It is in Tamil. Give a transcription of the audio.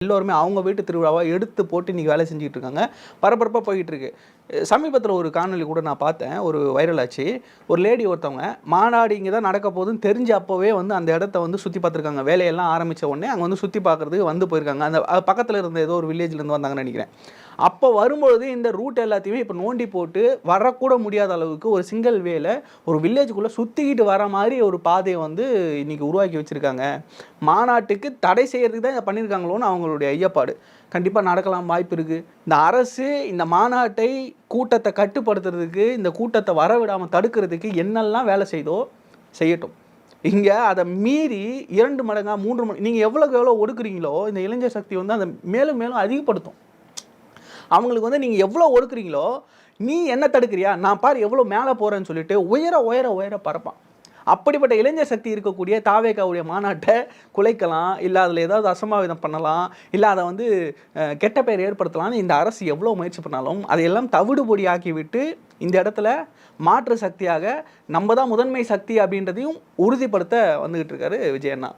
எல்லோருமே அவங்க வீட்டு திருவிழாவா எடுத்து போட்டு இன்னைக்கு வேலை செஞ்சுட்டு இருக்காங்க. பரபரப்பா போயிட்டு இருக்கு. சமீபத்தில ஒரு காணொளி கூட நான் பார்த்தேன். ஒரு வைரல் ஆச்சு. ஒரு லேடி ஒருத்தவங்க மாநாடு இங்க தான் நடக்க போகுதுன்னு தெரிஞ்ச அப்பவே வந்து அந்த இடத்த வந்து சுத்தி பார்த்துருக்காங்க. வேலையெல்லாம் ஆரம்பிச்ச உடனே அங்க வந்து சுத்தி பார்க்கறதுக்கு வந்து போயிருக்காங்க. அந்த பக்கத்துல இருந்த ஏதோ ஒரு வில்லேஜ்ல இருந்து வந்தாங்கன்னு நினைக்கிறேன். அப்போ வரும்பொழுது இந்த ரூட் எல்லாத்தையுமே இப்ப நோண்டி போட்டு வரக்கூட முடியாத அளவுக்கு ஒரு சிங்கிள் வேல ஒரு வில்லேஜ்க்குள்ள சுத்திக்கிட்டு வர மாதிரி ஒரு பாதைய வந்து இன்னைக்கு உருவாக்கி வச்சிருக்காங்க. மாநாட்டுக்கு தடை செய்யறதுக்கு தான் இத பண்ணியிருக்காங்களோன்னு அவங்களுடைய ஐயப்பாடு. கண்டிப்பா நடக்கலாம் வாய்ப்பு இருக்கு. இந்த அரசு இந்த மாநாட்டை கூட்டத்த கட்டுப்படுத்துறதுக்கு, இந்த கூட்டத்த வரவிடாம தடுக்கிறதுக்கு என்னெல்லாம் வேலை செய்தோ செய்யட்டும். இங்க அத மீறி 2 மடங்கா 3 மடங்கு நீங்க எவ்வளவுக்கு எவ்வளவு ஒடுக்குறீங்களோ, இந்த இளைஞர் சக்தி வந்து அத மேலும் மேலும் அதிகப்படுத்தும். அவங்களுக்கு வந்து நீங்க எவ்வளோ ஒடுக்குறீங்களோ, நீ என்ன தடுக்கிறியா? நான் பாரு எவ்வளோ மேல போறேன்னு சொல்லிட்டு உயர பறப்பான். அப்படிப்பட்ட இளைஞர் சக்தி இருக்கக்கூடிய தாவேகாவுடைய மாநாட்ட குலைக்கலாம். இல்ல அதில ஏதாவது அசம்பாவிதம் பண்ணலாம். இல்ல அத வந்து கெட்ட பெயர் ஏற்படுத்தலாம்னு இந்த அரசு எவ்வளோ முயற்சி பண்ணாலும், அதையெல்லாம் தவிடு பொடியாக்கி விட்டு இந்த இடத்துல மாற்று சக்தியாக நம்ம தான் முதன்மை சக்தி அப்படின்றதையும் உறுதிப்படுத்த வந்துகிட்டு இருக்காரு விஜய் அண்ணா.